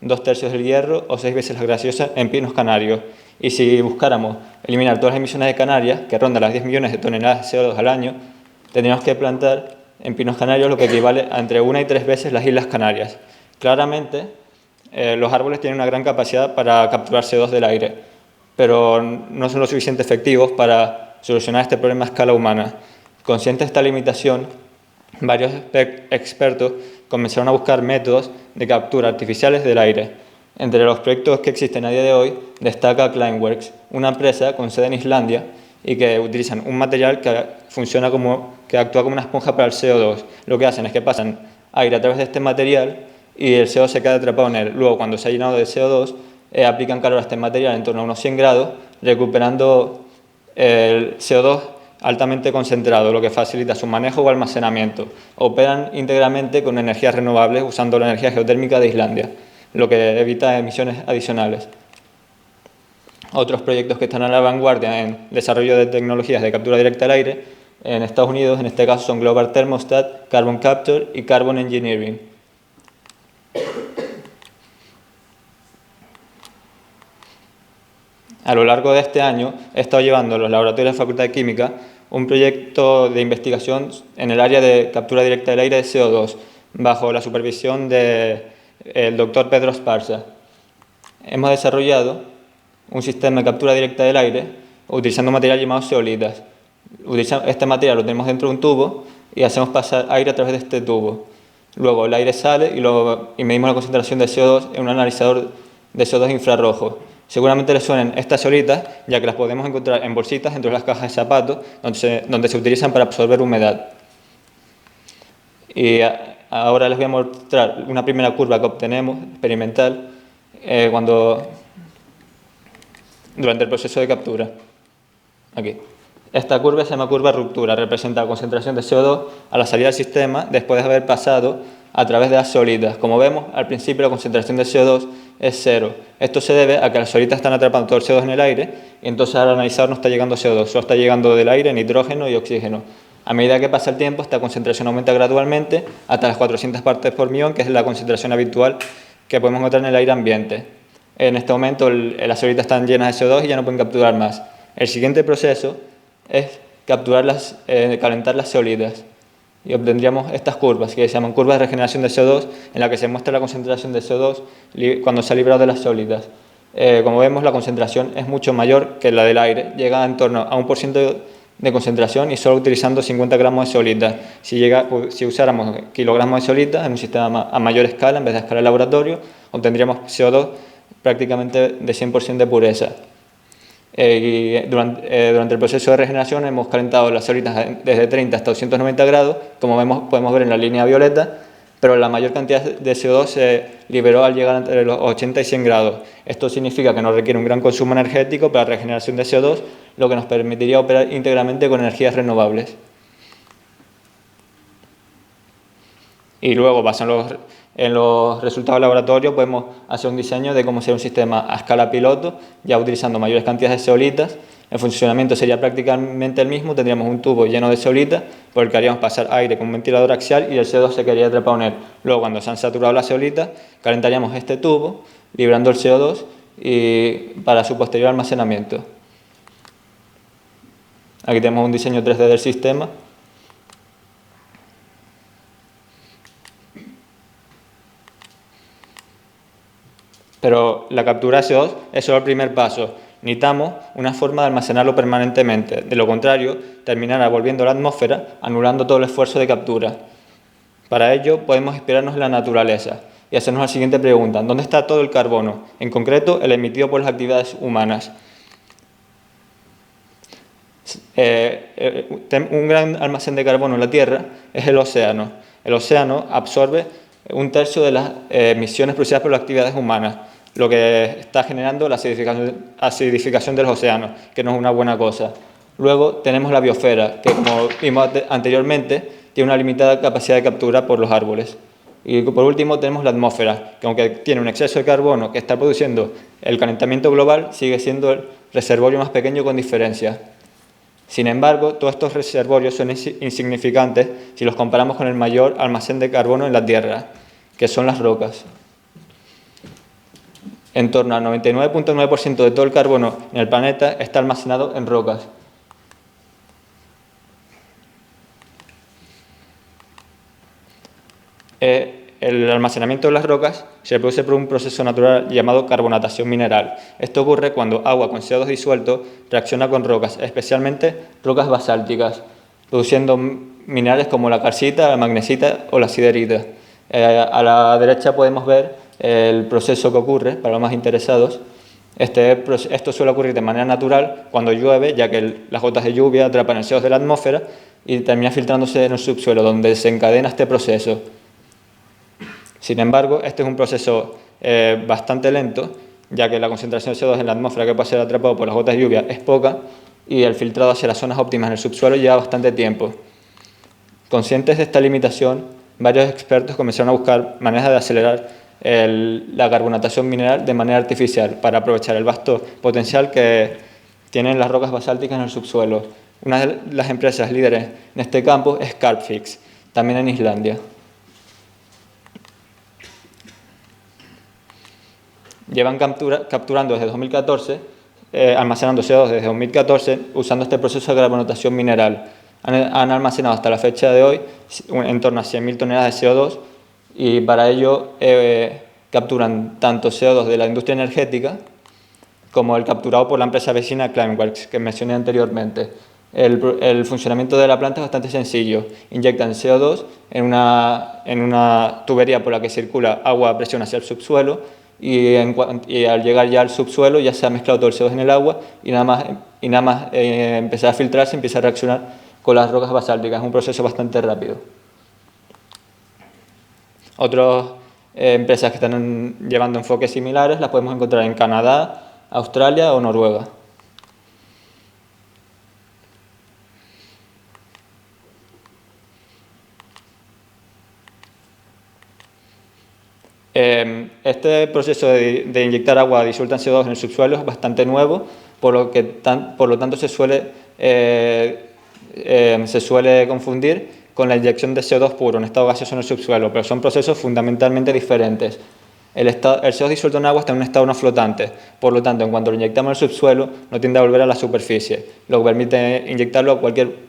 2/3 del Hierro o 6 veces las Graciosas en pinos canarios. Y si buscáramos eliminar todas las emisiones de Canarias, que rondan las 10 millones de toneladas de CO2 al año, tendríamos que plantar en pinos canarios lo que equivale a entre 1 y 3 veces las Islas Canarias. Claramente, los árboles tienen una gran capacidad para capturar CO2 del aire, pero no son lo suficientemente efectivos para solucionar este problema a escala humana. Conscientes de esta limitación, varios expertos comenzaron a buscar métodos de captura artificiales del aire. Entre los proyectos que existen a día de hoy destaca Climeworks, una empresa con sede en Islandia y que utilizan un material que actúa como una esponja para el CO2. Lo que hacen es que pasan aire a través de este material y el CO2 se queda atrapado en él. Luego, cuando se ha llenado de CO2, aplican calor a este material en torno a unos 100 grados, recuperando el CO2 altamente concentrado, lo que facilita su manejo o almacenamiento. Operan íntegramente con energías renovables usando la energía geotérmica de Islandia, lo que evita emisiones adicionales. Otros proyectos que están a la vanguardia en desarrollo de tecnologías de captura directa del aire en Estados Unidos, en este caso son Global Thermostat, Carbon Capture y Carbon Engineering. A lo largo de este año he estado llevando a los laboratorios de la Facultad de Química un proyecto de investigación en el área de captura directa del aire de CO2, bajo la supervisión del doctor Pedro Esparza. Hemos desarrollado un sistema de captura directa del aire utilizando un material llamado zeolitas. Este material lo tenemos dentro de un tubo y hacemos pasar aire a través de este tubo. Luego el aire sale y medimos la concentración de CO2 en un analizador de CO2 infrarrojo. Seguramente les suenen estas zeolitas, ya que las podemos encontrar en bolsitas dentro de las cajas de zapatos, donde se utilizan para absorber humedad. Y ahora les voy a mostrar una primera curva que obtenemos, experimental, durante el proceso de captura. Aquí. Esta curva se llama curva ruptura, representa la concentración de CO2 a la salida del sistema después de haber pasado a través de las zeolitas. Como vemos, al principio la concentración de CO2 es 0. Esto se debe a que las zeolitas están atrapando todo el CO2 en el aire y entonces al analizador no está llegando CO2, solo está llegando del aire nitrógeno y oxígeno. A medida que pasa el tiempo, esta concentración aumenta gradualmente hasta las 400 partes por millón, que es la concentración habitual que podemos encontrar en el aire ambiente. En este momento las zeolitas están llenas de CO2 y ya no pueden capturar más. El siguiente proceso es calentar las zeolitas y obtendríamos estas curvas que se llaman curvas de regeneración de CO2, en la que se muestra la concentración de CO2 cuando se ha librado de las zeolitas. Como vemos, la concentración es mucho mayor que la del aire, llega en torno a 1% de concentración y solo utilizando 50 gramos de zeolitas. Si usáramos kilogramos de zeolitas en un sistema a mayor escala, en vez de escala de laboratorio, obtendríamos CO2 prácticamente de 100% de pureza. Durante el proceso de regeneración hemos calentado las zeolitas desde 30 hasta 290 grados, como podemos ver en la línea violeta, pero la mayor cantidad de CO2 se liberó al llegar entre los 80 y 100 grados. Esto significa que no requiere un gran consumo energético para la regeneración de CO2, lo que nos permitiría operar íntegramente con energías renovables. Y luego, basado en los resultados del laboratorio, podemos hacer un diseño de cómo sería un sistema a escala piloto, ya utilizando mayores cantidades de zeolitas. El funcionamiento sería prácticamente el mismo, tendríamos un tubo lleno de zeolitas por el que haríamos pasar aire con un ventilador axial y el CO2 se quedaría atrapado en él. Luego, cuando se han saturado las zeolitas, calentaríamos este tubo, librando el CO2 para su posterior almacenamiento. Aquí tenemos un diseño 3D del sistema. Pero la captura de CO2 es solo el primer paso. Necesitamos una forma de almacenarlo permanentemente. De lo contrario, terminará volviendo a la atmósfera, anulando todo el esfuerzo de captura. Para ello, podemos inspirarnos en la naturaleza y hacernos la siguiente pregunta. ¿Dónde está todo el carbono? En concreto, el emitido por las actividades humanas. Un gran almacén de carbono en la Tierra es el océano. El océano absorbe 1/3 de las emisiones producidas por las actividades humanas, lo que está generando la acidificación de los océanos, que no es una buena cosa. Luego tenemos la biosfera, que como vimos anteriormente, tiene una limitada capacidad de captura por los árboles. Y por último tenemos la atmósfera, que aunque tiene un exceso de carbono que está produciendo el calentamiento global, sigue siendo el reservorio más pequeño con diferencia. Sin embargo, todos estos reservorios son insignificantes si los comparamos con el mayor almacén de carbono en la Tierra, que son las rocas. En torno al 99.9% de todo el carbono en el planeta está almacenado en rocas. El almacenamiento de las rocas se produce por un proceso natural llamado carbonatación mineral. Esto ocurre cuando agua con CO2 disuelto reacciona con rocas, especialmente rocas basálticas, produciendo minerales como la calcita, la magnesita o la siderita. A la derecha podemos ver el proceso que ocurre, para los más interesados. Esto suele ocurrir de manera natural cuando llueve, ya que las gotas de lluvia atrapan el CO2 de la atmósfera y termina filtrándose en el subsuelo, donde se encadena este proceso. Sin embargo, este es un proceso bastante lento, ya que la concentración de CO2 en la atmósfera que puede ser atrapado por las gotas de lluvia es poca y el filtrado hacia las zonas óptimas en el subsuelo lleva bastante tiempo. Conscientes de esta limitación, varios expertos comenzaron a buscar maneras de acelerar la carbonatación mineral de manera artificial para aprovechar el vasto potencial que tienen las rocas basálticas en el subsuelo. Una de las empresas líderes en este campo es Carbfix, también en Islandia. Llevan capturando desde 2014, almacenando CO2 desde 2014, usando este proceso de carbonatación mineral. Han almacenado hasta la fecha de hoy en torno a 100.000 toneladas de CO2 y para ello capturan tanto CO2 de la industria energética como el capturado por la empresa vecina Climeworks, que mencioné anteriormente. El funcionamiento de la planta es bastante sencillo. Inyectan CO2 en una tubería por la que circula agua a presión hacia el subsuelo y al llegar ya al subsuelo ya se ha mezclado todo el CO2 en el agua y nada más empezar a filtrarse, empieza a reaccionar con las rocas basálticas. Es un proceso bastante rápido. Otras empresas que están llevando enfoques similares las podemos encontrar en Canadá, Australia o Noruega. Este proceso de inyectar agua disuelta en CO2 en el subsuelo es bastante nuevo, por lo tanto se suele confundir con la inyección de CO2 puro en estado gaseoso en el subsuelo, pero son procesos fundamentalmente diferentes. El CO2 disuelto en agua está en un estado no flotante, por lo tanto, en cuanto lo inyectamos al subsuelo, no tiende a volver a la superficie, lo que permite inyectarlo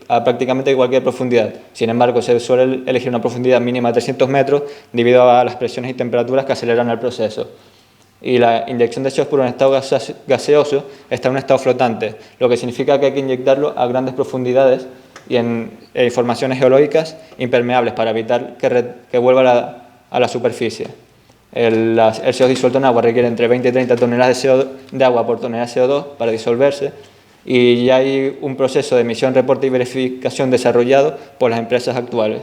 a prácticamente cualquier profundidad. Sin embargo, se suele elegir una profundidad mínima de 300 metros debido a las presiones y temperaturas que aceleran el proceso. Y la inyección de CO2 puro en estado gaseoso está en un estado flotante, lo que significa que hay que inyectarlo a grandes profundidades y en formaciones geológicas impermeables para evitar que vuelva a la superficie. El CO2 disuelto en agua requiere entre 20 y 30 toneladas de agua por tonelada de CO2 para disolverse y ya hay un proceso de emisión, reporte y verificación desarrollado por las empresas actuales.